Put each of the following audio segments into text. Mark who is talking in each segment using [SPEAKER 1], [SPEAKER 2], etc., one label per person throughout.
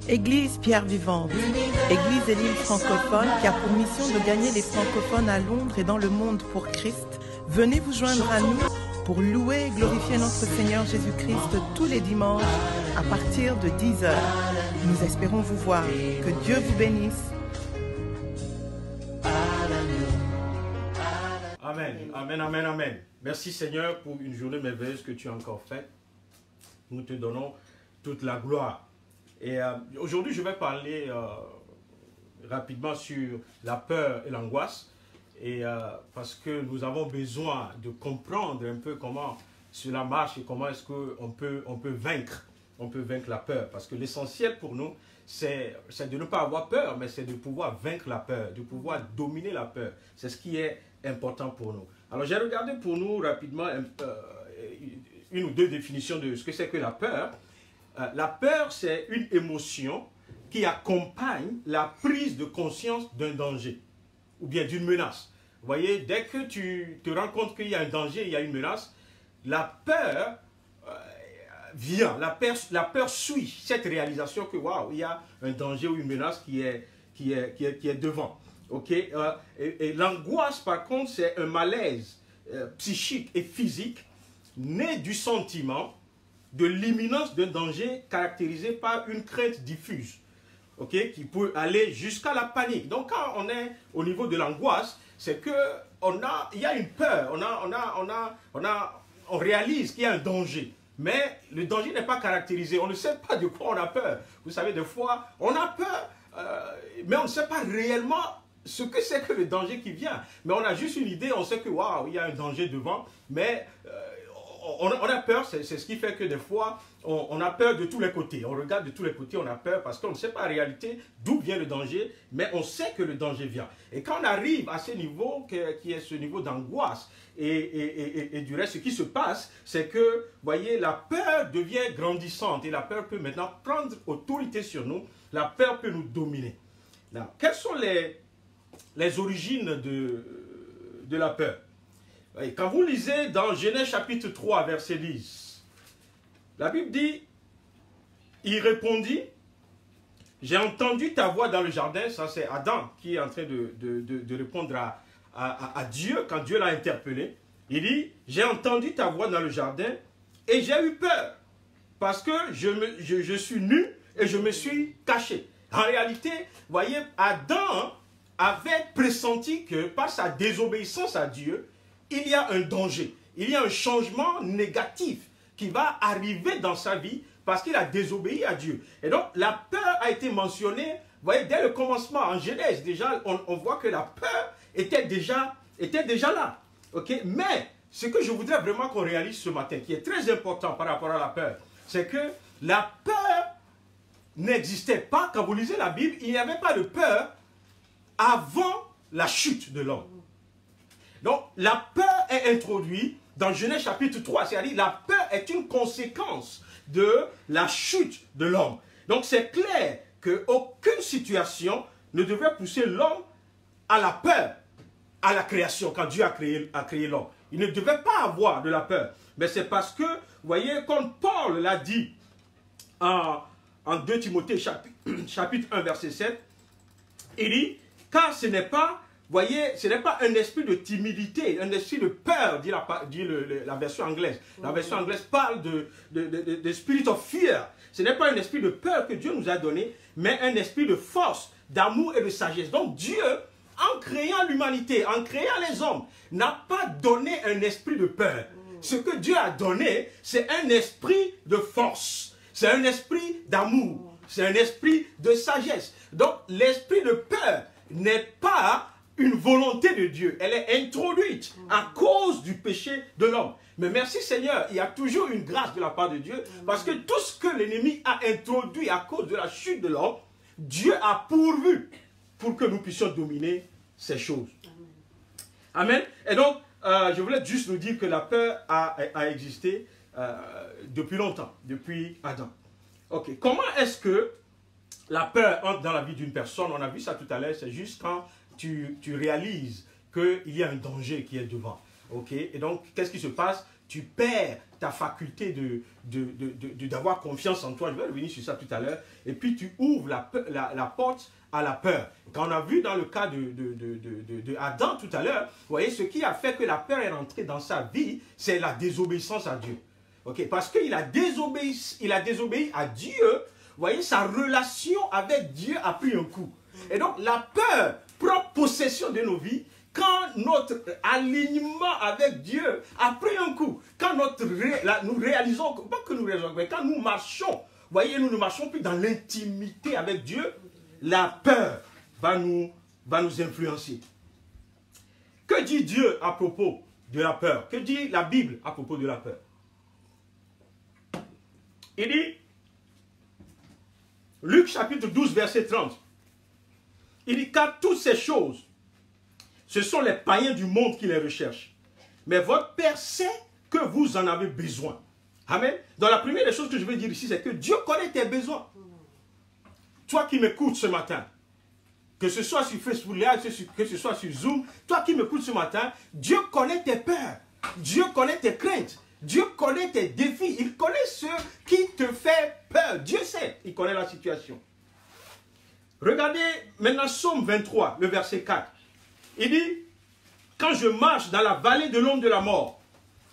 [SPEAKER 1] Église Pierre Vivante, Église de l'île francophone qui a pour mission de gagner les francophones à Londres et dans le monde pour Christ. Venez vous joindre à nous pour louer et glorifier notre Seigneur Jésus-Christ tous les dimanches à partir de 10h. Nous espérons vous voir. Que Dieu vous bénisse.
[SPEAKER 2] Amen, amen, amen, amen. Merci Seigneur pour une journée merveilleuse que tu as encore faite. Nous te donnons toute la gloire. Et aujourd'hui, je vais parler rapidement sur la peur et l'angoisse. Et parce que nous avons besoin de comprendre un peu comment cela marche et comment est-ce qu'on peut vaincre. On peut vaincre la peur. Parce que l'essentiel pour nous, c'est de ne pas avoir peur, mais c'est de pouvoir vaincre la peur, de pouvoir dominer la peur. C'est ce qui est important pour nous. Alors, j'ai regardé pour nous rapidement une ou deux définitions de ce que c'est que la peur. La peur, c'est une émotion qui accompagne la prise de conscience d'un danger ou bien d'une menace. Vous voyez, dès que tu te rends compte qu'il y a un danger, il y a une menace, la peur vient, la peur suit cette réalisation que waouh, il y a un danger ou une menace qui est devant. Okay? Et l'angoisse, par contre, c'est un malaise psychique et physique né du sentiment de l'imminence d'un danger caractérisé par une crainte diffuse, okay, qui peut aller jusqu'à la panique. Donc quand on est au niveau de l'angoisse, c'est que il y a une peur, on réalise qu'il y a un danger, mais le danger n'est pas caractérisé, on ne sait pas de quoi on a peur. Vous savez, des fois, on a peur, mais on ne sait pas réellement ce que c'est que le danger qui vient. Mais on a juste une idée, on sait que waouh, il y a un danger devant, mais on a peur, c'est ce qui fait que des fois, on a peur de tous les côtés. On regarde de tous les côtés, on a peur parce qu'on ne sait pas en réalité d'où vient le danger, mais on sait que le danger vient. Et quand on arrive à ce niveau, qui est ce niveau d'angoisse, et du reste, ce qui se passe, c'est que, vous voyez, la peur devient grandissante et la peur peut maintenant prendre autorité sur nous. La peur peut nous dominer. Là, quelles sont les origines de la peur? Et quand vous lisez dans Genèse chapitre 3, verset 10, la Bible dit, il répondit, j'ai entendu ta voix dans le jardin. Ça c'est Adam qui est en train de répondre à Dieu quand Dieu l'a interpellé. Il dit, j'ai entendu ta voix dans le jardin et j'ai eu peur parce que je suis nu et je me suis caché. En réalité, vous voyez, Adam avait pressenti que par sa désobéissance à Dieu, il y a un danger, il y a un changement négatif qui va arriver dans sa vie parce qu'il a désobéi à Dieu. Et donc, la peur a été mentionnée, vous voyez, dès le commencement, en Genèse, déjà, on voit que la peur était déjà là. Okay? Mais, ce que je voudrais vraiment qu'on réalise ce matin, qui est très important par rapport à la peur, c'est que la peur n'existait pas. Quand vous lisez la Bible, il n'y avait pas de peur avant la chute de l'homme. Donc, la peur est introduite dans Genèse chapitre 3. C'est-à-dire, la peur est une conséquence de la chute de l'homme. Donc, c'est clair qu'aucune situation ne devrait pousser l'homme à la peur, à la création, quand Dieu a créé l'homme. Il ne devait pas avoir de la peur. Mais c'est parce que, vous voyez, comme Paul l'a dit en 2 Timothée chapitre 1, verset 7, il dit, car ce n'est pas, voyez, ce n'est pas un esprit de timidité, un esprit de peur, dit la version anglaise. La version anglaise parle de spirit of fear. Ce n'est pas un esprit de peur que Dieu nous a donné, mais un esprit de force, d'amour et de sagesse. Donc Dieu, en créant l'humanité, en créant les hommes, n'a pas donné un esprit de peur. Ce que Dieu a donné, c'est un esprit de force. C'est un esprit d'amour. C'est un esprit de sagesse. Donc l'esprit de peur n'est pas une volonté de Dieu, elle est introduite à cause du péché de l'homme. Mais merci Seigneur, il y a toujours une grâce de la part de Dieu, parce que tout ce que l'ennemi a introduit à cause de la chute de l'homme, Dieu a pourvu pour que nous puissions dominer ces choses. Amen. Et donc, je voulais juste nous dire que la peur a existé depuis longtemps, depuis Adam. Ok, comment est-ce que la peur entre dans la vie d'une personne? On a vu ça tout à l'heure, c'est juste quand tu réalises qu'il y a un danger qui est devant. Okay? Et donc, qu'est-ce qui se passe? tu perds ta faculté d'avoir confiance en toi. Je vais revenir sur ça tout à l'heure. Et puis tu ouvres la porte à la peur. Quand on a vu dans le cas de Adam tout à l'heure, vous voyez, ce qui a fait que la peur est rentrée dans sa vie, c'est la désobéissance à Dieu. Okay? Parce qu'il a désobéi à Dieu, vous voyez, sa relation avec Dieu a pris un coup. Et donc la peur prend possession de nos vies quand notre alignement avec Dieu a pris un coup. Quand nous réalisons, pas que nous réalisons, mais quand nous marchons, vous voyez, nous ne marchons plus dans l'intimité avec Dieu, la peur va nous influencer. Que dit Dieu à propos de la peur? Que dit la Bible à propos de la peur? Il dit, Luc chapitre 12, verset 30, il dit, car toutes ces choses, ce sont les païens du monde qui les recherchent. Mais votre Père sait que vous en avez besoin. Amen. Donc la première des choses que je veux dire ici, c'est que Dieu connaît tes besoins. Toi qui m'écoutes ce matin, que ce soit sur Facebook Live, que ce soit sur Zoom, toi qui m'écoutes ce matin, Dieu connaît tes peurs. Dieu connaît tes craintes. Dieu connaît tes défis. Il connaît ce qui te fait peur. Dieu sait, il connaît la situation. Regardez maintenant Psaume 23, le verset 4. Il dit, quand je marche dans la vallée de l'ombre de la mort,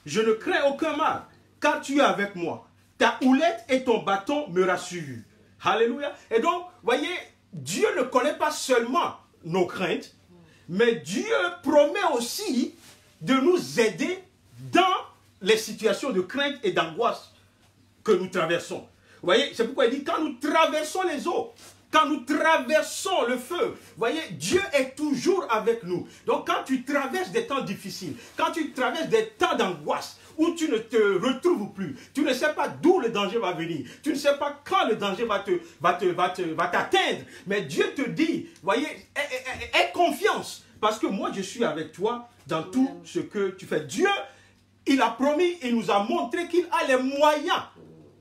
[SPEAKER 2] je ne crains aucun mal, car tu es avec moi. Ta houlette et ton bâton me rassurent. Alléluia. Et donc, voyez, Dieu ne connaît pas seulement nos craintes, mais Dieu promet aussi de nous aider dans les situations de crainte et d'angoisse que nous traversons. Vous voyez, c'est pourquoi il dit, quand nous traversons les eaux, quand nous traversons le feu, vous voyez, Dieu est toujours avec nous. Donc quand tu traverses des temps difficiles, quand tu traverses des temps d'angoisse, où tu ne te retrouves plus, tu ne sais pas d'où le danger va venir, tu ne sais pas quand le danger va t'atteindre, mais Dieu te dit, voyez, aie confiance, parce que moi je suis avec toi dans tout ce que tu fais. Dieu, il a promis, il nous a montré qu'il a les moyens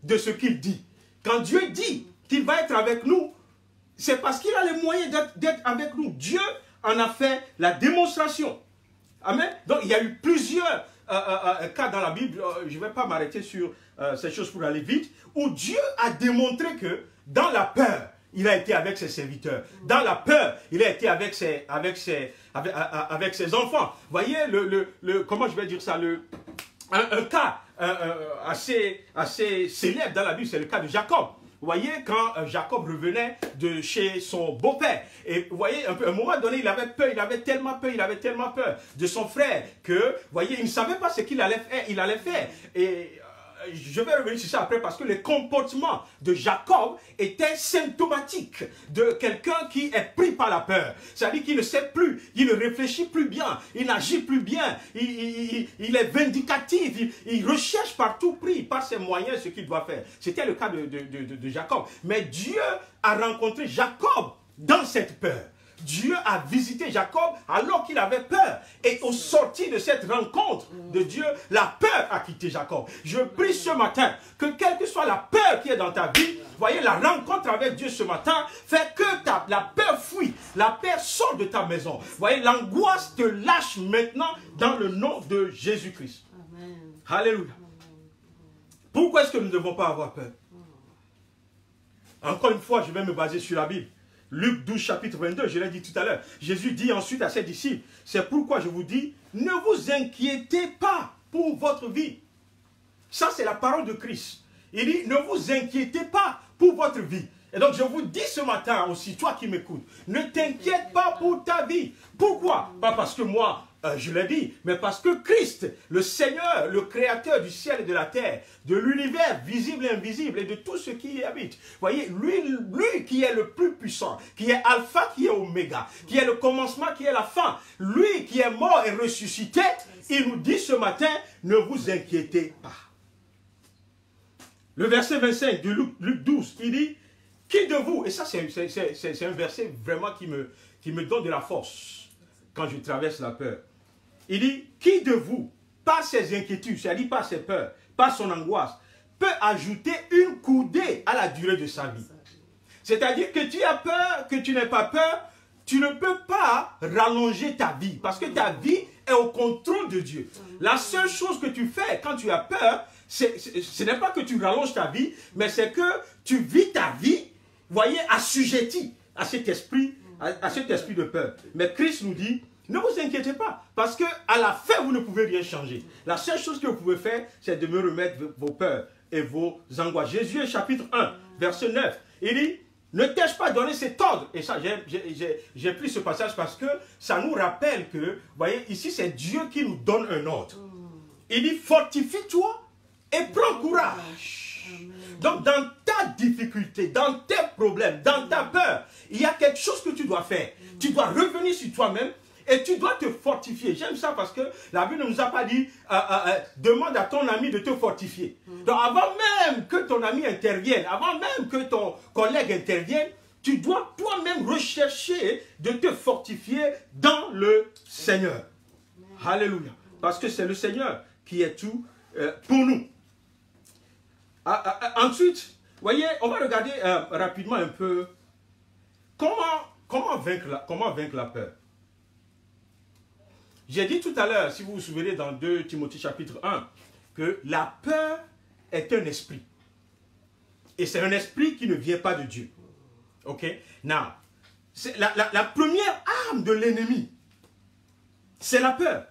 [SPEAKER 2] de ce qu'il dit. Quand Dieu dit qu'il va être avec nous, c'est parce qu'il a les moyens d'être avec nous. Dieu en a fait la démonstration. Amen. Donc il y a eu plusieurs cas dans la Bible, je ne vais pas m'arrêter sur ces choses pour aller vite, où Dieu a démontré que dans la peur, il a été avec ses serviteurs. Dans la peur, il a été avec ses enfants. Voyez, comment je vais dire ça, un cas assez célèbre dans la Bible, c'est le cas de Jacob. Vous voyez, quand Jacob revenait de chez son beau-père, et vous voyez, à un moment donné, il avait peur, il avait tellement peur de son frère que, vous voyez, il ne savait pas ce qu'il allait faire. Et je vais revenir sur ça après parce que le comportement de Jacob était symptomatique de quelqu'un qui est pris par la peur. C'est-à-dire qu'il ne sait plus, il ne réfléchit plus bien, il n'agit plus bien, il est vindicatif, il recherche par tout prix, par ses moyens, ce qu'il doit faire. C'était le cas de Jacob. Mais Dieu a rencontré Jacob dans cette peur. Dieu a visité Jacob alors qu'il avait peur. Et au sortir de cette rencontre de Dieu, la peur a quitté Jacob. Je prie ce matin que quelle que soit la peur qui est dans ta vie, voyez, la rencontre avec Dieu ce matin fait que la peur fuit. La peur sort de ta maison. Voyez, l'angoisse te lâche maintenant dans le nom de Jésus-Christ. Alléluia. Pourquoi est-ce que nous ne devons pas avoir peur? Encore une fois, je vais me baser sur la Bible. Luc 12, chapitre 22, je l'ai dit tout à l'heure. Jésus dit ensuite à ses disciples, c'est pourquoi je vous dis, ne vous inquiétez pas pour votre vie. Ça, c'est la parole de Christ. Il dit, ne vous inquiétez pas pour votre vie. Et donc, je vous dis ce matin aussi, toi qui m'écoutes, ne t'inquiète pas pour ta vie. Pourquoi? Pas parce que moi, je l'ai dit, mais parce que Christ, le Seigneur, le Créateur du ciel et de la terre, de l'univers visible et invisible et de tout ce qui y habite, voyez, lui qui est le plus puissant, qui est Alpha, qui est Oméga, qui est le commencement, qui est la fin, lui qui est mort et ressuscité, il nous dit ce matin, ne vous inquiétez pas. Le verset 25 de Luc 12, il dit, qui de vous, et ça c'est un verset vraiment qui me donne de la force quand je traverse la peur. Il dit, qui de vous, par ses inquiétudes, c'est-à-dire par ses peurs, par son angoisse, peut ajouter une coudée à la durée de sa vie? C'est-à-dire que tu as peur, que tu n'aies pas peur, tu ne peux pas rallonger ta vie, parce que ta vie est au contrôle de Dieu. La seule chose que tu fais quand tu as peur, ce n'est pas que tu rallonges ta vie, mais c'est que tu vis ta vie, voyez, assujetti à cet esprit, à cet esprit de peur. Mais Christ nous dit, ne vous inquiétez pas, parce qu'à la fin, vous ne pouvez rien changer. La seule chose que vous pouvez faire, c'est de me remettre vos peurs et vos angoisses. Jésus, chapitre 1, verset 9, il dit, ne t'ai-je pas donné cet ordre? Et ça, j'ai pris ce passage parce que ça nous rappelle que, vous voyez, ici, c'est Dieu qui nous donne un ordre. Il dit, fortifie-toi et prends courage. Donc, dans ta difficulté, dans tes problèmes, dans ta peur, il y a quelque chose que tu dois faire. Tu dois revenir sur toi-même et tu dois te fortifier. J'aime ça parce que la Bible ne nous a pas dit demande à ton ami de te fortifier. Donc, avant même que ton ami intervienne, avant même que ton collègue intervienne, tu dois toi-même rechercher de te fortifier dans le Seigneur. Alléluia. Parce que c'est le Seigneur qui est tout pour nous. Ensuite, voyez, on va regarder rapidement un peu comment vaincre la peur. J'ai dit tout à l'heure, si vous vous souvenez dans 2 Timothée chapitre 1, que la peur est un esprit. Et c'est un esprit qui ne vient pas de Dieu. Ok? Now, la première arme de l'ennemi, c'est la peur.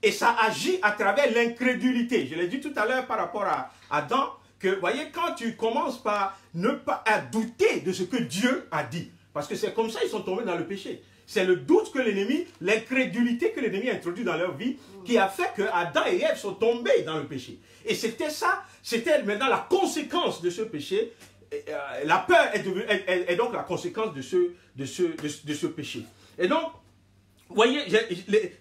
[SPEAKER 2] Et ça agit à travers l'incrédulité. Je l'ai dit tout à l'heure par rapport à Adam, que, vous voyez, quand tu commences par ne pas douter de ce que Dieu a dit, parce que c'est comme ça qu'ils sont tombés dans le péché. C'est le doute que l'ennemi, l'incrédulité que l'ennemi a introduit dans leur vie, qui a fait que Adam et Ève sont tombés dans le péché. Et c'était ça, c'était maintenant la conséquence de ce péché. La peur est donc la conséquence de ce péché. Et donc, vous voyez,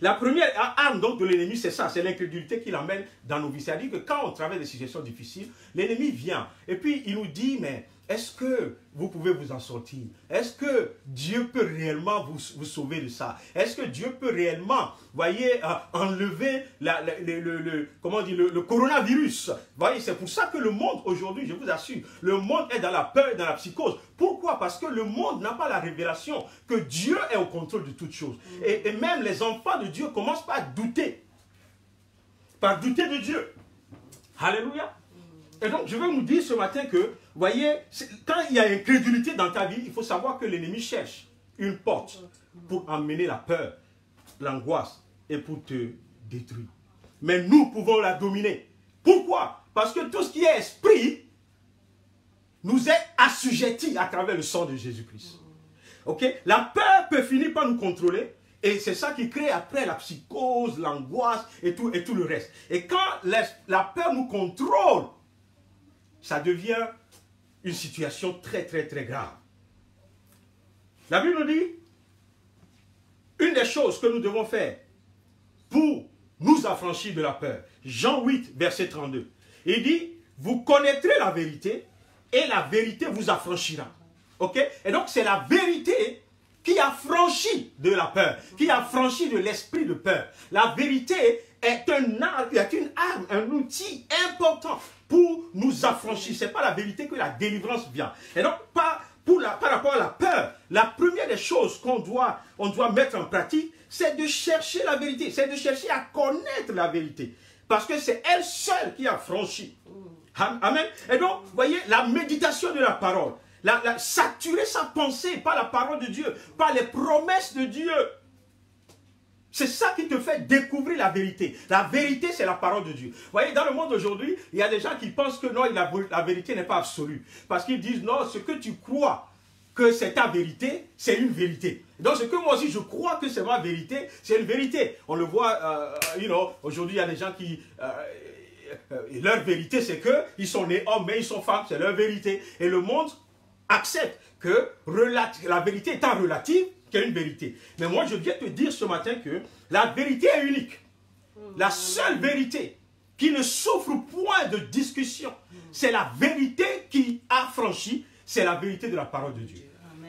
[SPEAKER 2] la première arme donc de l'ennemi, c'est ça, c'est l'incrédulité qui l'emmène dans nos vies. C'est-à-dire que quand on traverse des situations difficiles, l'ennemi vient et puis il nous dit, mais est-ce que vous pouvez vous en sortir? Est-ce que Dieu peut réellement vous sauver de ça? Est-ce que Dieu peut réellement, voyez, enlever le coronavirus? Voyez, c'est pour ça que le monde aujourd'hui, je vous assure, le monde est dans la peur et dans la psychose. Pourquoi? Parce que le monde n'a pas la révélation que Dieu est au contrôle de toutes choses. Et même les enfants de Dieu commencent par douter. Par douter de Dieu. Alléluia. Et donc, je veux vous dire ce matin que, vous voyez, quand il y a incrédulité dans ta vie, il faut savoir que l'ennemi cherche une porte pour emmener la peur, l'angoisse et pour te détruire. Mais nous pouvons la dominer. Pourquoi? Parce que tout ce qui est esprit nous est assujetti à travers le sang de Jésus-Christ. Ok? La peur peut finir par nous contrôler. Et c'est ça qui crée après la psychose, l'angoisse et tout le reste. Et quand la peur nous contrôle, ça devient une situation très, très, très grave. La Bible nous dit, une des choses que nous devons faire pour nous affranchir de la peur, Jean 8, verset 32, il dit, vous connaîtrez la vérité et la vérité vous affranchira. Ok? Et donc, c'est la vérité qui a franchi de la peur, qui a franchi de l'esprit de peur. La vérité est une arme, un outil important pour nous affranchir. Ce n'est pas la vérité que la délivrance vient. Et donc, par rapport à la peur, la première des choses qu'on doit mettre en pratique, c'est de chercher la vérité. C'est de chercher à connaître la vérité. Parce que c'est elle seule qui a franchi. Amen. Et donc, vous voyez, la méditation de la parole, saturer sa pensée par la parole de Dieu, par les promesses de Dieu. C'est ça qui te fait découvrir la vérité. La vérité, c'est la parole de Dieu. Vous voyez, dans le monde aujourd'hui, il y a des gens qui pensent que non, la vérité n'est pas absolue. Parce qu'ils disent, non, ce que tu crois que c'est ta vérité, c'est une vérité. Donc, ce que moi aussi, je crois que c'est ma vérité, c'est une vérité. On le voit, aujourd'hui, il y a des gens qui... leur vérité, c'est qu'ils sont nés hommes, mais ils sont femmes, c'est leur vérité. Et le monde accepte que la vérité étant relative, qu'il y a une vérité. Mais moi, je viens te dire ce matin que la vérité est unique. La seule vérité qui ne souffre point de discussion, c'est la vérité qui a franchi, c'est la vérité de la parole de Dieu.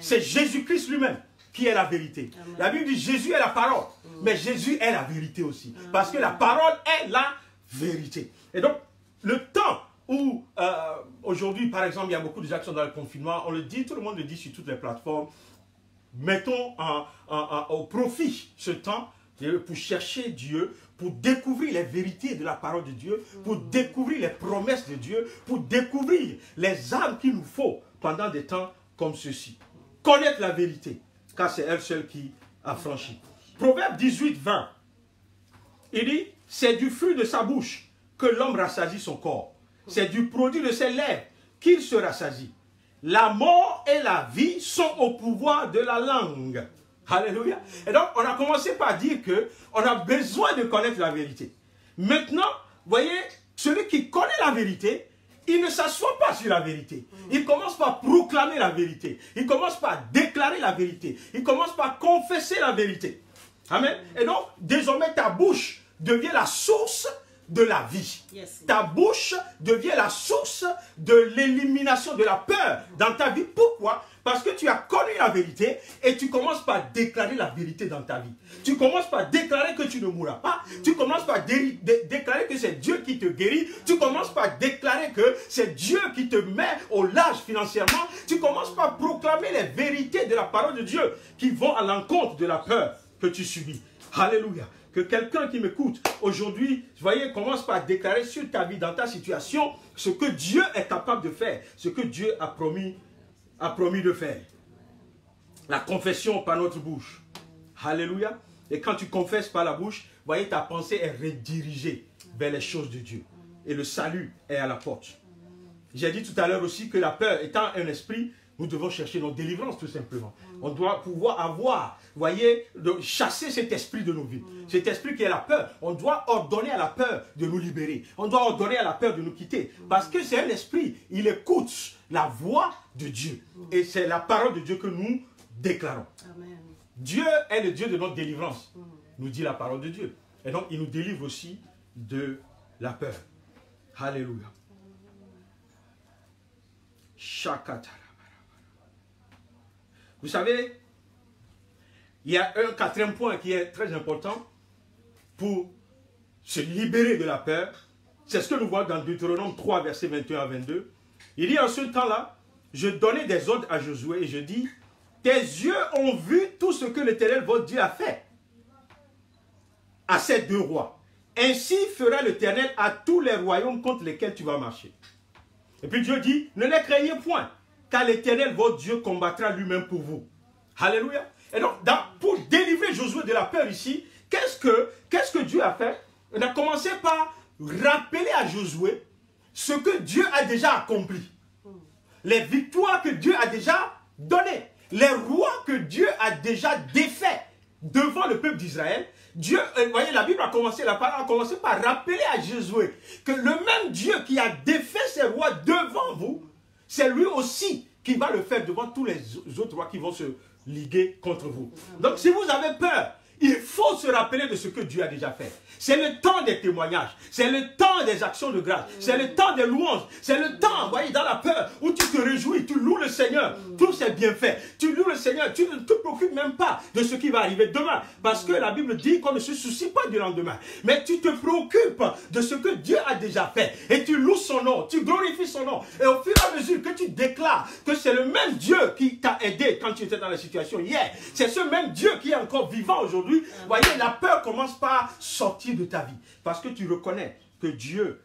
[SPEAKER 2] C'est Jésus-Christ lui-même qui est la vérité. Amen. La Bible dit Jésus est la parole, mais Jésus est la vérité aussi. Parce que la parole est la vérité. Et donc, le temps où, aujourd'hui, par exemple, il y a beaucoup de gens qui sont dans le confinement, on le dit, tout le monde le dit sur toutes les plateformes, mettons au profit ce temps, pour chercher Dieu, pour découvrir les vérités de la parole de Dieu, pour découvrir les promesses de Dieu, pour découvrir les armes qu'il nous faut pendant des temps comme ceux-ci. Connaître la vérité, car c'est elle seule qui a franchi. Proverbe 18, 20. Il dit, c'est du fruit de sa bouche que l'homme rassasie son corps. C'est du produit de ses lèvres qu'il se rassasie. La mort et la vie sont au pouvoir de la langue. Alléluia. Et donc, on a commencé par dire qu'on a besoin de connaître la vérité. Maintenant, voyez, celui qui connaît la vérité, il ne s'assoit pas sur la vérité. Il commence par proclamer la vérité. Il commence par déclarer la vérité. Il commence par confesser la vérité. Amen. Et donc, désormais, ta bouche devient la source de la vie. Yes. Ta bouche devient la source de l'élimination de la peur dans ta vie. Pourquoi? Parce que tu as connu la vérité et tu commences par déclarer la vérité dans ta vie. Tu commences par déclarer que tu ne mourras pas. Tu commences par déclarer que c'est Dieu qui te guérit. Tu commences par déclarer que c'est Dieu qui te met au large financièrement. Tu commences par proclamer les vérités de la parole de Dieu qui vont à l'encontre de la peur que tu subis. Alléluia. Que quelqu'un qui m'écoute aujourd'hui, vous voyez, commence par déclarer sur ta vie, dans ta situation, ce que Dieu est capable de faire, ce que Dieu a promis de faire. La confession par notre bouche. Alléluia. Et quand tu confesses par la bouche, vous voyez, ta pensée est redirigée vers les choses de Dieu. Et le salut est à la porte. J'ai dit tout à l'heure aussi que la peur étant un esprit, nous devons chercher notre délivrance tout simplement. On doit pouvoir avoir, vous voyez, de chasser cet esprit de nos vies. Cet esprit qui est la peur. On doit ordonner à la peur de nous libérer. On doit ordonner à la peur de nous quitter. Parce que c'est un esprit, il écoute la voix de Dieu. Et c'est la parole de Dieu que nous déclarons. Amen. Dieu est le Dieu de notre délivrance, nous dit la parole de Dieu. Et donc, il nous délivre aussi de la peur. Alléluia. Shakata. Vous savez, il y a un quatrième point qui est très important pour se libérer de la peur. C'est ce que nous voyons dans Deutéronome 3, versets 21 à 22. Il dit en ce temps-là, je donnais des ordres à Josué et je dis, tes yeux ont vu tout ce que l'Éternel votre Dieu a fait à ces deux rois. Ainsi fera l'Éternel à tous les royaumes contre lesquels tu vas marcher. Et puis Dieu dit, ne les craignez point, car l'Éternel, votre Dieu, combattra lui-même pour vous. Alléluia. Et donc, pour délivrer Josué de la peur ici, qu'est-ce que Dieu a fait? On a commencé par rappeler à Josué ce que Dieu a déjà accompli. Les victoires que Dieu a déjà données. Les rois que Dieu a déjà défaits devant le peuple d'Israël. Dieu, vous voyez, la Bible a commencé par rappeler à Josué que le même Dieu qui a défait ces rois devant vous, c'est lui aussi qui va le faire devant tous les autres rois qui vont se liguer contre vous. Donc si vous avez peur, il faut se rappeler de ce que Dieu a déjà fait. C'est le temps des témoignages. C'est le temps des actions de grâce. C'est le temps des louanges. C'est le temps, vous voyez, dans la peur, où tu te réjouis, tu loues le Seigneur. Tous ses bienfaits. Tu loues le Seigneur. Tu ne te préoccupes même pas de ce qui va arriver demain. Parce que la Bible dit qu'on ne se soucie pas du lendemain. Mais tu te préoccupes de ce que Dieu a déjà fait. Et tu loues son nom. Tu glorifies son nom. Et au fur et à mesure que tu déclares que c'est le même Dieu qui t'a aidé quand tu étais dans la situation hier. C'est ce même Dieu qui est encore vivant aujourd'hui. Vous voyez, la peur commence par sortir de ta vie. Parce que tu reconnais que Dieu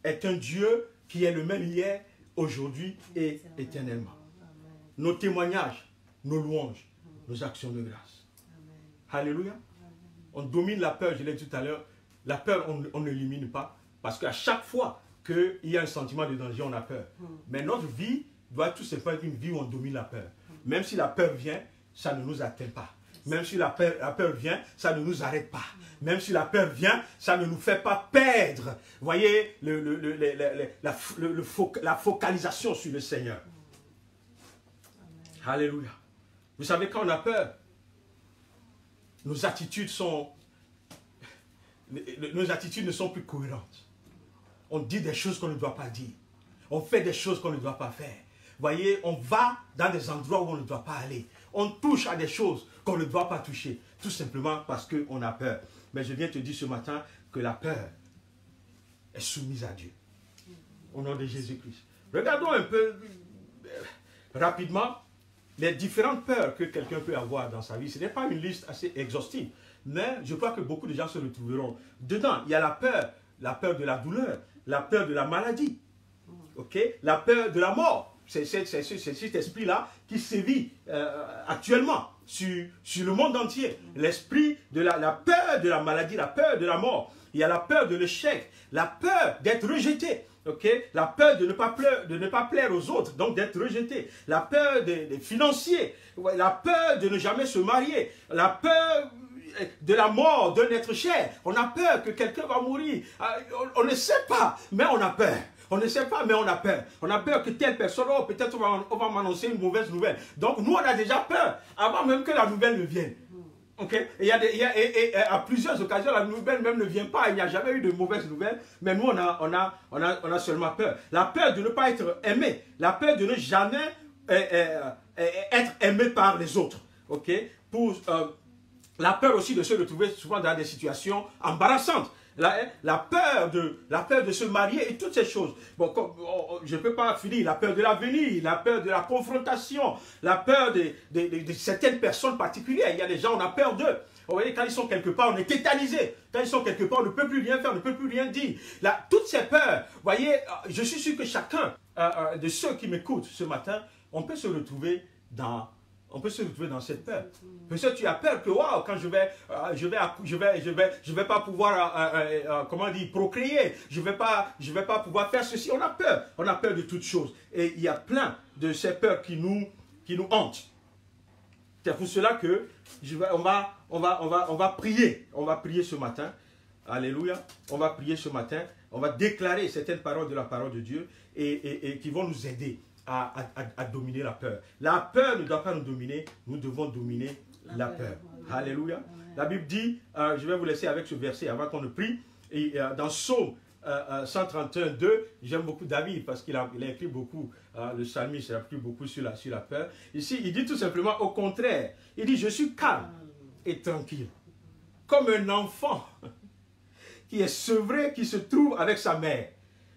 [SPEAKER 2] est un Dieu qui est le même hier, aujourd'hui et éternellement. Nos témoignages, nos louanges, nos actions de grâce. Alléluia. On domine la peur, je l'ai dit tout à l'heure. La peur, on ne l'élimine pas. Parce qu'à chaque fois qu'il y a un sentiment de danger, on a peur. Mais notre vie doit tout simplement être une vie où on domine la peur. Même si la peur vient, ça ne nous atteint pas. Même si la peur vient, ça ne nous arrête pas. Même si la peur vient, ça ne nous fait pas perdre. Vous voyez, la focalisation sur le Seigneur. Amen. Alléluia. Vous savez, quand on a peur, nos attitudes ne sont plus cohérentes. On dit des choses qu'on ne doit pas dire. On fait des choses qu'on ne doit pas faire. Vous voyez, on va dans des endroits où on ne doit pas aller. On touche à des choses qu'on ne doit pas toucher. Tout simplement parce qu'on a peur. Mais je viens te dire ce matin que la peur est soumise à Dieu. Au nom de Jésus-Christ. Regardons un peu rapidement les différentes peurs que quelqu'un peut avoir dans sa vie. Ce n'est pas une liste assez exhaustive. mais je crois que beaucoup de gens se retrouveront dedans. Il y a la peur de la douleur, la peur de la maladie, okay? La peur de la mort. C'est cet esprit-là qui sévit actuellement sur le monde entier. L'esprit de la peur de la maladie, la peur de la mort. Il y a la peur de l'échec, la peur d'être rejeté. Okay? La peur de ne pas plaire aux autres, donc d'être rejeté. La peur des financiers, la peur de ne jamais se marier, la peur de la mort d'un être cher. On a peur que quelqu'un va mourir. On ne sait pas, mais on a peur. On ne sait pas, mais on a peur. On a peur que telle personne, oh, peut-être on va m'annoncer une mauvaise nouvelle. Donc nous, on a déjà peur, avant même que la nouvelle ne vienne. Okay? Et à plusieurs occasions, la nouvelle même ne vient pas. Il n'y a jamais eu de mauvaise nouvelle. Mais nous, on a seulement peur. La peur de ne pas être aimé. La peur de ne jamais être aimé par les autres. Okay? La peur aussi de se retrouver souvent dans des situations embarrassantes. La peur de se marier et toutes ces choses. Bon, je ne peux pas finir. La peur de l'avenir, la peur de la confrontation, la peur de certaines personnes particulières. Il y a des gens, on a peur d'eux. Vous voyez, quand ils sont quelque part, on est tétanisé. Quand ils sont quelque part, on ne peut plus rien faire, on ne peut plus rien dire. Toutes ces peurs, vous voyez, je suis sûr que chacun de ceux qui m'écoutent ce matin, on peut se retrouver dans cette peur. Parce que tu as peur que, waouh, quand je vais pas pouvoir, comment dire, procréer. Je vais pas pouvoir faire ceci. On a peur. On a peur de toutes choses. Et il y a plein de ces peurs qui nous hantent. C'est pour cela que on va prier. On va prier ce matin. Alléluia. On va prier ce matin. On va déclarer certaines paroles de la parole de Dieu et qui vont nous aider à dominer la peur. La peur ne doit pas nous dominer, nous devons dominer la peur. Alléluia. La Bible dit, je vais vous laisser avec ce verset avant qu'on ne prie, et dans Psaume 131, 2, j'aime beaucoup David parce qu'il a écrit beaucoup, le psalmiste il a écrit beaucoup sur la peur. Ici, il dit tout simplement au contraire, il dit, je suis calme et tranquille, comme un enfant qui est sevré, qui se trouve avec sa mère.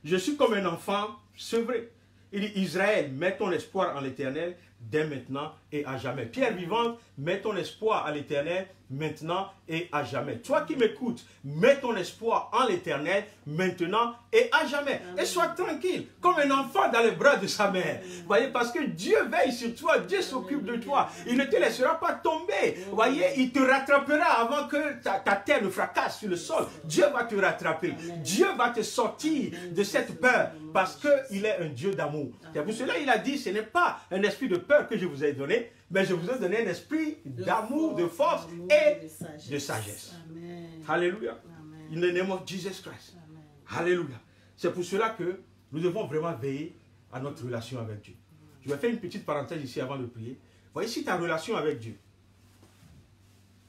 [SPEAKER 2] Je suis comme un enfant sevré. Il dit, Israël, mets ton espoir en l'Éternel dès maintenant et à jamais. Pierre vivante, mets ton espoir en l'Éternel maintenant et à jamais. Toi qui m'écoutes, mets ton espoir en l'Éternel maintenant et à jamais. Amen. Et sois tranquille, comme un enfant dans les bras de sa mère. Vous voyez, parce que Dieu veille sur toi, Dieu s'occupe de toi. Il ne te laissera pas tomber. Vous voyez, il te rattrapera avant que ta terre ne fracasse sur le sol. Dieu va te rattraper. Amen. Dieu va te sortir de cette peur parce qu'il est un Dieu d'amour. C'est pour cela qu'il a dit, ce n'est pas un esprit de peur que je vous ai donné, mais je vous ai donné un esprit d'amour, de force et de sagesse. Amen. Alléluia. Amen. In the name of Jesus Christ. Amen. Alléluia. C'est pour cela que nous devons vraiment veiller à notre relation avec Dieu. Je vais faire une petite parenthèse ici avant de prier. Voyez, si ta relation avec Dieu,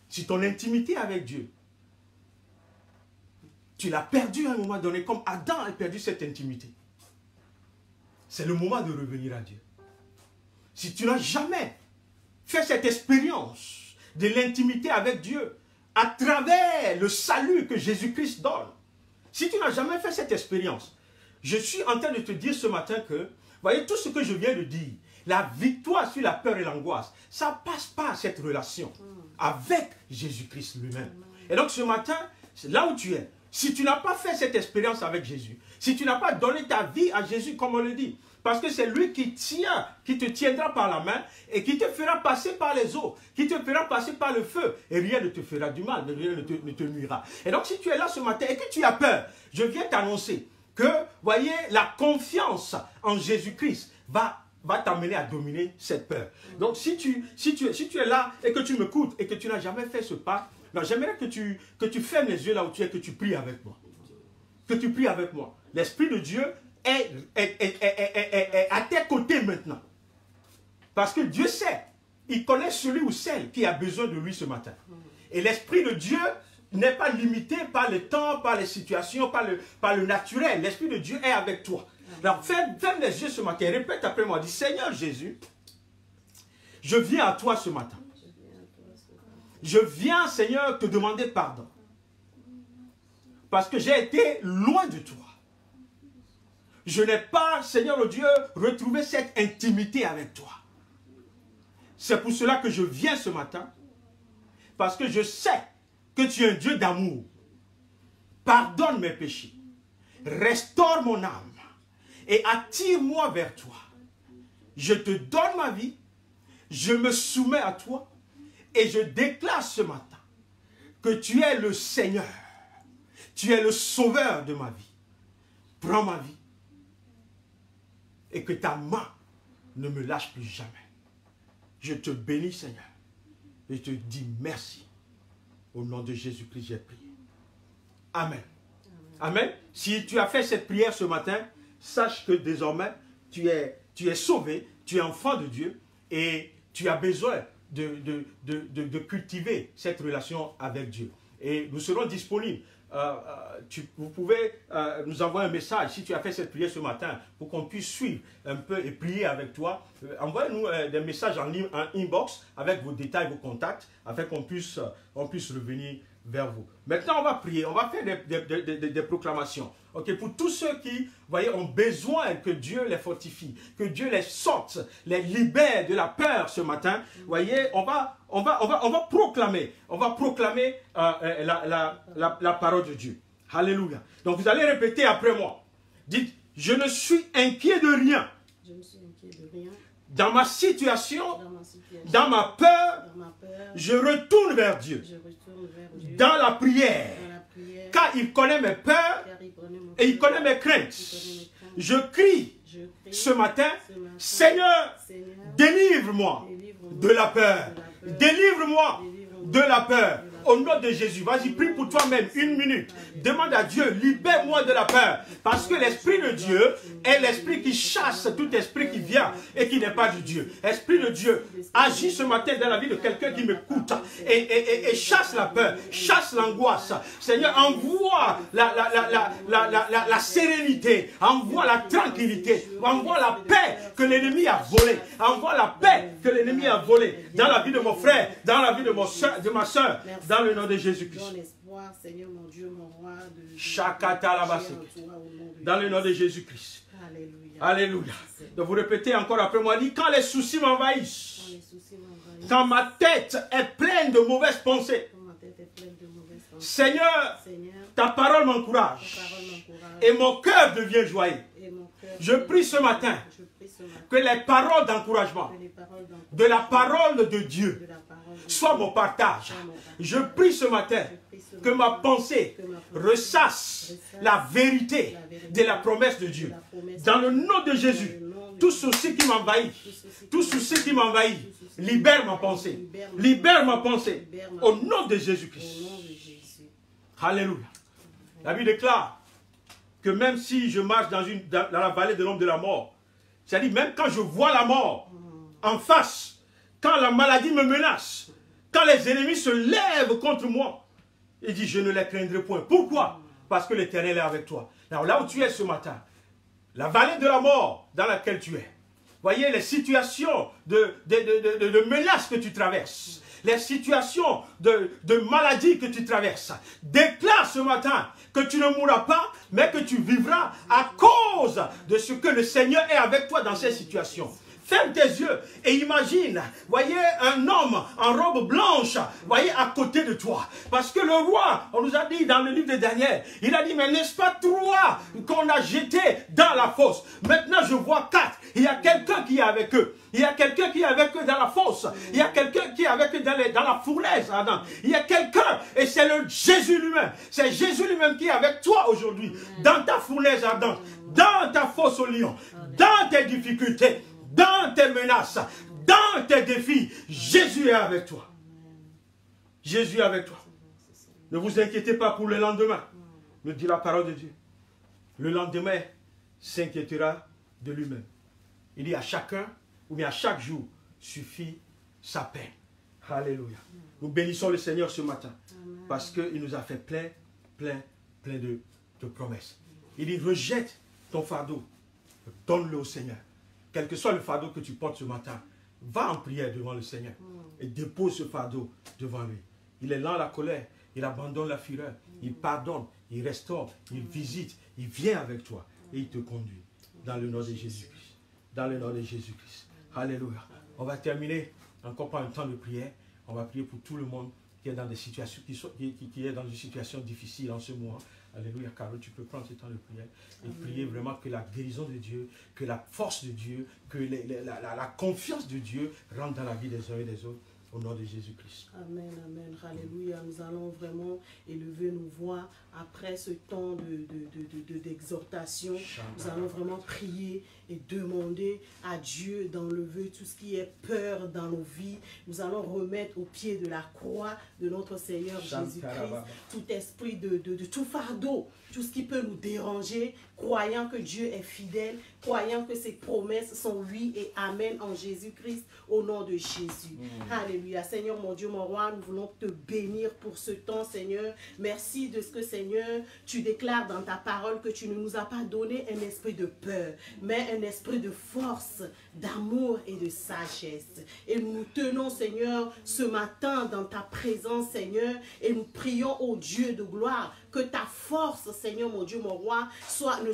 [SPEAKER 2] si ton intimité avec Dieu, tu l'as perdue à un moment donné, comme Adam a perdu cette intimité, c'est le moment de revenir à Dieu. Si tu n'as jamais fait cette expérience de l'intimité avec Dieu à travers le salut que Jésus-Christ donne, si tu n'as jamais fait cette expérience, je suis en train de te dire ce matin que, voyez, tout ce que je viens de dire, la victoire sur la peur et l'angoisse, ça ne passe pas à cette relation avec Jésus-Christ lui-même. Et donc ce matin, là où tu es, si tu n'as pas fait cette expérience avec Jésus, si tu n'as pas donné ta vie à Jésus comme on le dit, parce que c'est lui qui te tiendra par la main et qui te fera passer par les eaux, qui te fera passer par le feu et rien ne te fera du mal, rien ne te nuira. Et donc si tu es là ce matin et que tu as peur, je viens t'annoncer que, voyez, la confiance en Jésus-Christ va t'amener à dominer cette peur. Donc si tu es là et que tu m'écoutes et que tu n'as jamais fait ce pas, j'aimerais que tu fermes les yeux là où tu es, que tu pries avec moi. Que tu pries avec moi. L'Esprit de Dieu est à tes côtés maintenant. Parce que Dieu sait, il connaît celui ou celle qui a besoin de lui ce matin. Et l'Esprit de Dieu n'est pas limité par le temps, par les situations, par le naturel. L'Esprit de Dieu est avec toi. Alors ferme les yeux ce matin, répète après moi, dis Seigneur Jésus, je viens à toi ce matin. Je viens, Seigneur, te demander pardon. Parce que j'ai été loin de toi. Je n'ai pas, Seigneur le Dieu, retrouvé cette intimité avec toi. C'est pour cela que je viens ce matin. Parce que je sais que tu es un Dieu d'amour. Pardonne mes péchés. Restaure mon âme et attire-moi vers toi. Je te donne ma vie, je me soumets à toi et je déclare ce matin que tu es le Seigneur, tu es le sauveur de ma vie. Prends ma vie et que ta main ne me lâche plus jamais. Je te bénis, Seigneur, et je te dis merci. Au nom de Jésus-Christ, j'ai prié. Amen. Amen. Si tu as fait cette prière ce matin, sache que désormais, tu es sauvé, tu es enfant de Dieu et tu as besoin de cultiver cette relation avec Dieu. Et nous serons disponibles. Vous pouvez nous envoyer un message si tu as fait cette prière ce matin pour qu'on puisse suivre un peu et prier avec toi. Envoyez-nous des messages en inbox avec vos détails, vos contacts, afin qu'on puisse revenir vers vous. Maintenant, on va prier, on va faire des proclamations. Okay? Pour tous ceux qui, voyez, ont besoin que Dieu les fortifie, que Dieu les sorte, les libère de la peur ce matin, voyez, on va proclamer la parole de Dieu. Alléluia. Donc vous allez répéter après moi. Dites, je ne suis inquiet de rien.
[SPEAKER 3] Je ne suis inquiet de rien.
[SPEAKER 2] Dans ma situation, dans ma peur, je retourne vers Dieu. Dans la prière, car il connaît mes peurs et il connaît mes craintes. Je crie ce matin, Seigneur, délivre-moi de la peur. Délivre-moi de la peur. Au nom de Jésus, vas-y, prie pour toi-même, 1 minute. Demande à Dieu, libère-moi de la peur. Parce que l'Esprit de Dieu est l'Esprit qui chasse tout esprit qui vient et qui n'est pas de Dieu. Esprit de Dieu, agis ce matin dans la vie de quelqu'un qui m'écoute et chasse la peur, chasse l'angoisse. Seigneur, envoie la sérénité, envoie la tranquillité, envoie la paix que l'ennemi a volée. Envoie la paix que l'ennemi a volée dans la vie de mon frère, dans la vie de ma soeur, dans le nom de Jésus-Christ.
[SPEAKER 3] Seigneur, mon Dieu, mon roi,
[SPEAKER 2] dans le nom de Jésus-Christ.
[SPEAKER 3] Alléluia.
[SPEAKER 2] Alléluia. Donc vous répétez encore après moi, dit, quand les soucis m'envahissent, quand ma tête est pleine de mauvaises pensées, Seigneur, ta parole m'encourage et mon cœur devient joyeux. Je prie ce matin que les paroles d'encouragement de la parole de Dieu soient mon partage. Je prie ce matin que ma pensée ressasse la vérité de la promesse de Dieu. Dans le nom de Jésus, tout souci qui m'envahit, libère ma pensée. Libère ma pensée. Au nom de Jésus-Christ. Alléluia. La Bible déclare que même si je marche dans la vallée de l'ombre de la mort, c'est-à-dire même quand je vois la mort en face, quand la maladie me menace, quand les ennemis se lèvent contre moi, il dit, je ne les craindrai point. Pourquoi? Parce que l'Éternel est avec toi. Alors, là où tu es ce matin, la vallée de la mort dans laquelle tu es, voyez les situations de menaces que tu traverses, les situations de maladie que tu traverses, déclare ce matin que tu ne mourras pas, mais que tu vivras à cause de ce que le Seigneur est avec toi dans ces situations. Ferme tes yeux et imagine, voyez un homme en robe blanche, voyez à côté de toi. Parce que le roi, on nous a dit dans le livre de Daniel, il a dit, mais n'est-ce pas 3 qu'on a jeté dans la fosse? Maintenant je vois 4. Il y a quelqu'un qui est avec eux. Il y a quelqu'un qui est avec eux dans la fosse. Il y a quelqu'un qui est avec eux dans la fournaise. Il y a quelqu'un, et c'est le Jésus lui-même. C'est Jésus lui-même qui est avec toi aujourd'hui. Dans ta fournaise ardente, dans ta fosse au lion, dans tes difficultés, dans tes menaces, dans tes défis, Jésus est avec toi. Jésus est avec toi. Ne vous inquiétez pas pour le lendemain, me dit la parole de Dieu. Le lendemain s'inquiétera de lui-même. Il dit à chacun, ou bien à chaque jour, suffit sa peine. Alléluia. Nous bénissons le Seigneur ce matin, parce qu'il nous a fait plein de promesses. Il dit, rejette ton fardeau, donne-le au Seigneur. Quel que soit le fardeau que tu portes ce matin, va en prière devant le Seigneur et dépose ce fardeau devant lui. Il est lent à la colère, il abandonne la fureur, il pardonne, il restaure, il visite, il vient avec toi et il te conduit dans le nom de Jésus-Christ. Dans le nom de Jésus-Christ. Alléluia. On va terminer encore par un temps de prière. On va prier pour tout le monde qui est dans des situations, qui est dans une situation difficile en ce moment. Alléluia, Carole, tu peux prendre ce temps de prière et prier vraiment que la guérison de Dieu, que la force de Dieu, que la confiance de Dieu rentre dans la vie des uns et des autres. Au nom de Jésus-Christ.
[SPEAKER 3] Amen, amen, alléluia. Nous allons vraiment élever nos voix après ce temps d'exhortation. Nous allons vraiment prier et demander à Dieu d'enlever tout ce qui est peur dans nos vies. Nous allons remettre au pied de la croix de notre Seigneur Jésus-Christ tout esprit de tout fardeau, tout ce qui peut nous déranger, croyant que Dieu est fidèle, croyant que ses promesses sont oui et amen en Jésus-Christ, au nom de Jésus. Alléluia. Seigneur, mon Dieu, mon roi, nous voulons te bénir pour ce temps, Seigneur. Merci de ce que, Seigneur, tu déclares dans ta parole que tu ne nous as pas donné un esprit de peur, mais un esprit de force, d'amour et de sagesse. Et nous nous tenons, Seigneur, ce matin dans ta présence, Seigneur, et nous prions au Dieu de gloire que ta force, Seigneur, mon Dieu, mon roi,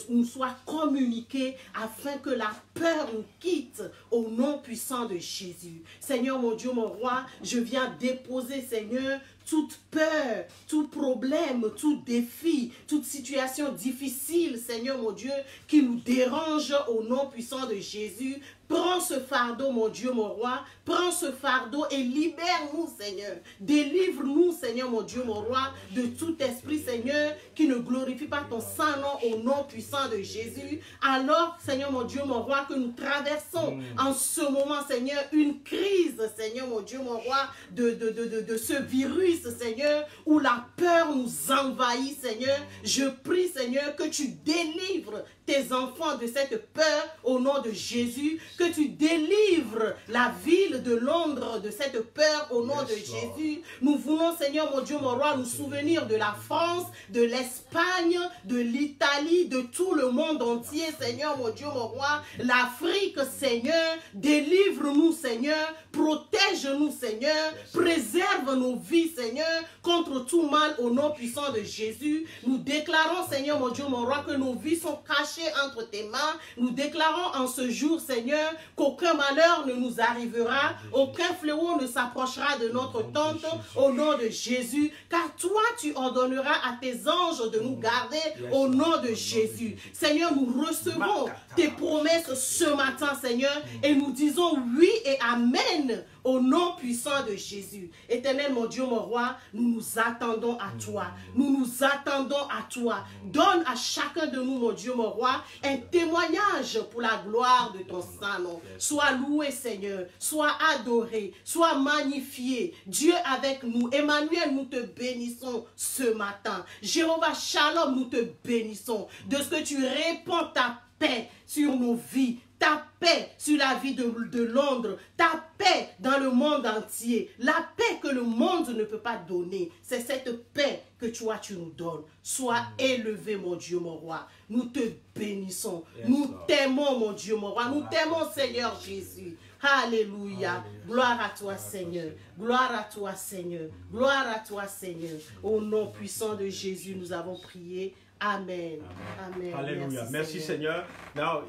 [SPEAKER 3] nous soit communiquée afin que la peur nous quitte au nom puissant de Jésus. Seigneur, mon Dieu, mon roi, je viens déposer, Seigneur, toute peur, tout problème, tout défi, toute situation difficile, Seigneur mon Dieu, qui nous dérange au nom puissant de Jésus. Prends ce fardeau, mon Dieu, mon roi. Prends ce fardeau et libère-nous, Seigneur. Délivre-nous, Seigneur, mon Dieu, mon roi, de tout esprit, Seigneur, qui ne glorifie pas ton Saint-Nom au nom puissant de Jésus. Alors, Seigneur, mon Dieu, mon roi, que nous traversons en ce moment, Seigneur, une crise, Seigneur, mon Dieu, mon roi, de ce virus, Seigneur, où la peur nous envahit, Seigneur. Je prie, Seigneur, que tu délivres tes enfants de cette peur au nom de Jésus, que tu délivres la ville de Londres de cette peur au nom de Jésus. Nous voulons, Seigneur, mon Dieu, mon roi, nous souvenir de la France, de l'Espagne, de l'Italie, de tout le monde entier, Seigneur, mon Dieu, mon roi. L'Afrique, Seigneur, délivre-nous, Seigneur, protège-nous, Seigneur, préserve nos vies, Seigneur, contre tout mal au nom puissant de Jésus. Nous déclarons, Seigneur, mon Dieu, mon roi, que nos vies sont cachées entre tes mains. Nous déclarons en ce jour, Seigneur, qu'aucun malheur ne nous arrivera, aucun fléau ne s'approchera de notre tente au nom de Jésus, car toi tu ordonneras à tes anges de nous garder au nom de Jésus. Seigneur, nous recevons tes promesses ce matin, Seigneur, et nous disons oui et amen au nom puissant de Jésus. Éternel, mon Dieu, mon roi, nous nous attendons à toi. Nous nous attendons à toi. Donne à chacun de nous, mon Dieu, mon roi, un témoignage pour la gloire de ton Saint-Nom. Sois loué, Seigneur. Sois adoré. Sois magnifié. Dieu avec nous. Emmanuel, nous te bénissons ce matin. Jéhovah Shalom, nous te bénissons. De ce que tu répands ta paix sur nos vies, ta paix sur la vie de Londres, ta paix dans le monde entier, la paix que le monde ne peut pas donner. C'est cette paix que toi tu nous donnes. Sois élevé, mon Dieu, mon roi. Nous te bénissons. Nous t'aimons, mon Dieu, mon roi. Nous t'aimons, Seigneur Jésus. Alléluia. Gloire à toi, Seigneur. Gloire à toi, Seigneur. Gloire à toi, Seigneur. Au nom puissant de Jésus, nous avons prié. Amen. Amen.
[SPEAKER 2] Alléluia. Merci Seigneur. Now,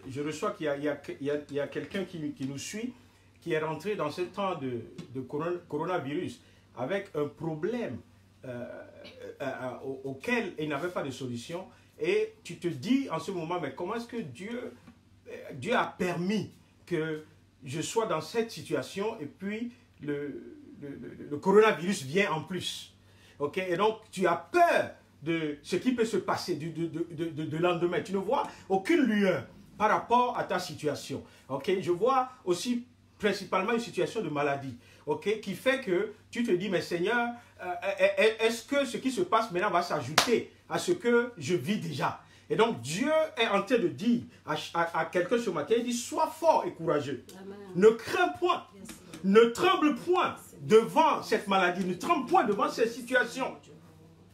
[SPEAKER 2] je reçois qu'il y a quelqu'un qui nous suit, qui est rentré dans ce temps de coronavirus avec un problème auquel il n'avait pas de solution. Et tu te dis en ce moment, mais comment est-ce que Dieu a permis que je sois dans cette situation et puis le coronavirus vient en plus. Ok? Et donc, tu as peur de ce qui peut se passer de lendemain. Tu ne vois aucune lueur par rapport à ta situation. Okay? Je vois aussi principalement une situation de maladie, okay? Qui fait que tu te dis, mais Seigneur, est-ce que ce qui se passe maintenant va s'ajouter à ce que je vis déjà? Et donc Dieu est en train de dire à quelqu'un ce matin, il dit, sois fort et courageux. Amen. Ne crains point, ne tremble point devant cette maladie, ne tremble point devant cette situation.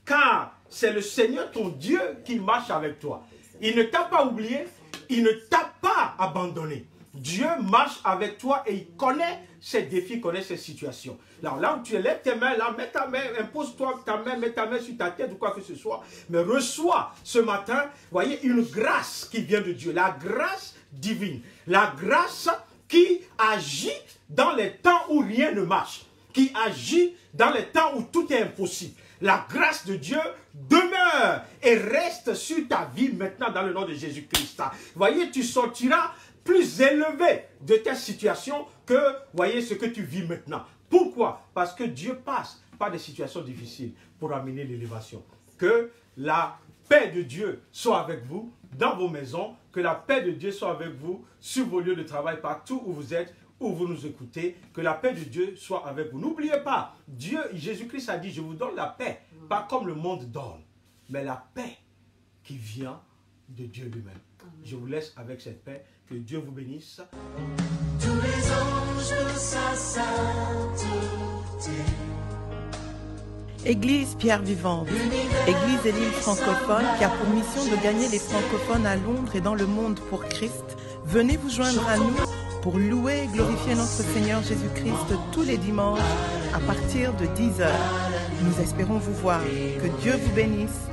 [SPEAKER 2] Car c'est le Seigneur ton Dieu qui marche avec toi. Il ne t'a pas oublié, il ne t'a pas abandonné. Dieu marche avec toi et il connaît ces défis, il connaît ces situations. Là où tu élèves tes mains, là, mets ta main, impose-toi ta main, mets ta main sur ta tête ou quoi que ce soit. Mais reçois ce matin, voyez, une grâce qui vient de Dieu. La grâce divine. La grâce qui agit dans les temps où rien ne marche. qui agit dans les temps où tout est impossible. La grâce de Dieu demeure et reste sur ta vie maintenant dans le nom de Jésus-Christ. Voyez, tu sortiras plus élevé de ta situation que, voyez, ce que tu vis maintenant. Pourquoi? Parce que Dieu passe par des situations difficiles pour amener l'élévation. Que la paix de Dieu soit avec vous dans vos maisons, que la paix de Dieu soit avec vous sur vos lieux de travail, partout où vous êtes, où vous nous écoutez, que la paix de Dieu soit avec vous. N'oubliez pas, Dieu, Jésus-Christ a dit, je vous donne la paix, pas comme le monde donne, mais la paix qui vient de Dieu lui-même. Je vous laisse avec cette paix, que Dieu vous bénisse.
[SPEAKER 4] Tous les anges de sa sainteté.
[SPEAKER 1] Église Pierre Vivante, Église Élim francophone qui a pour mission de gagner les francophones à Londres et dans le monde pour Christ. Venez vous joindre à nous pour louer et glorifier notre Seigneur Jésus-Christ tous les dimanches à partir de 10 h. Nous espérons vous voir. Que Dieu vous bénisse.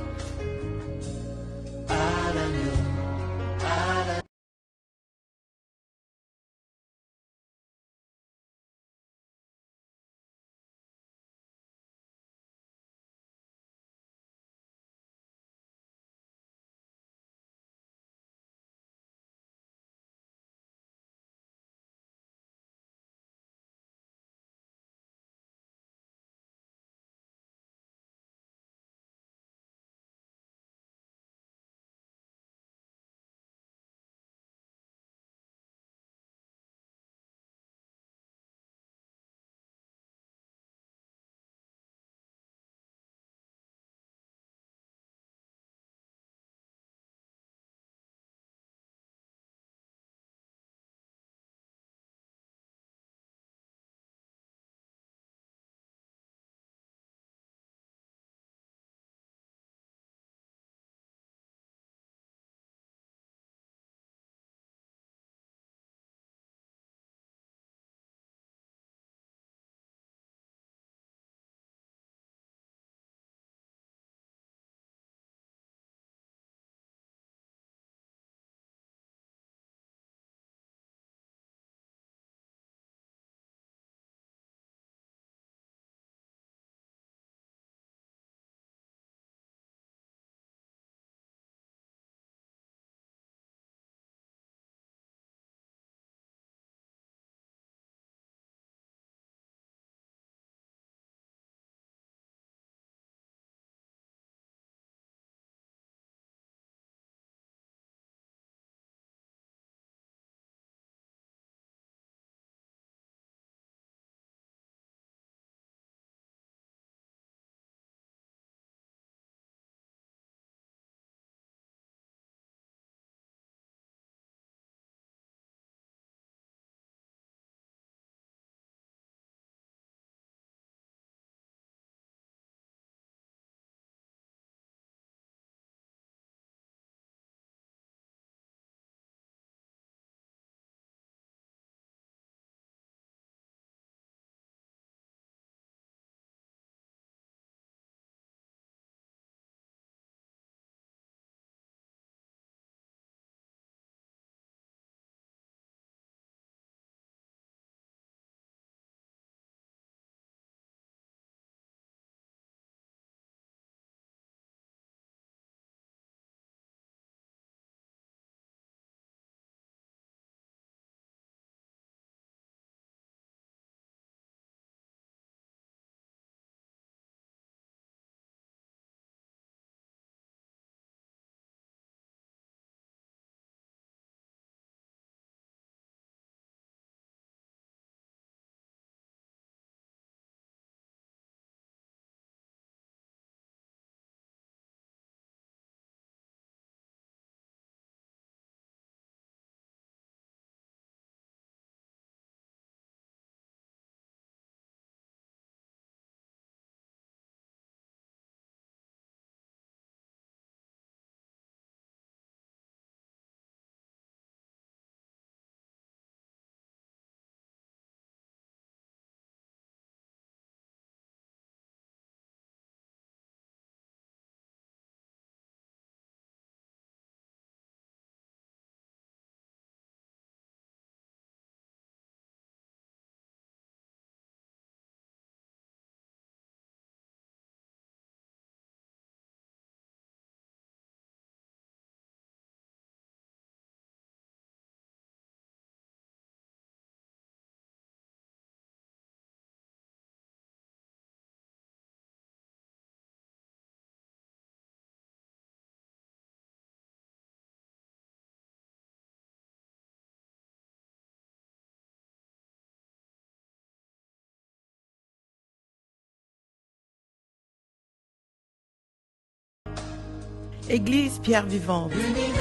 [SPEAKER 1] Église Pierre Vivante,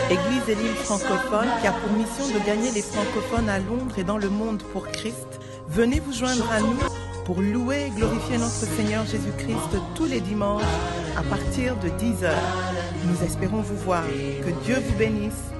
[SPEAKER 1] Église et l'île francophone qui a pour mission de gagner les francophones à Londres et dans le monde pour Christ, venez vous joindre à nous pour louer et glorifier notre Seigneur Jésus-Christ tous les dimanches à partir de 10h. Nous espérons vous voir. Que Dieu vous bénisse.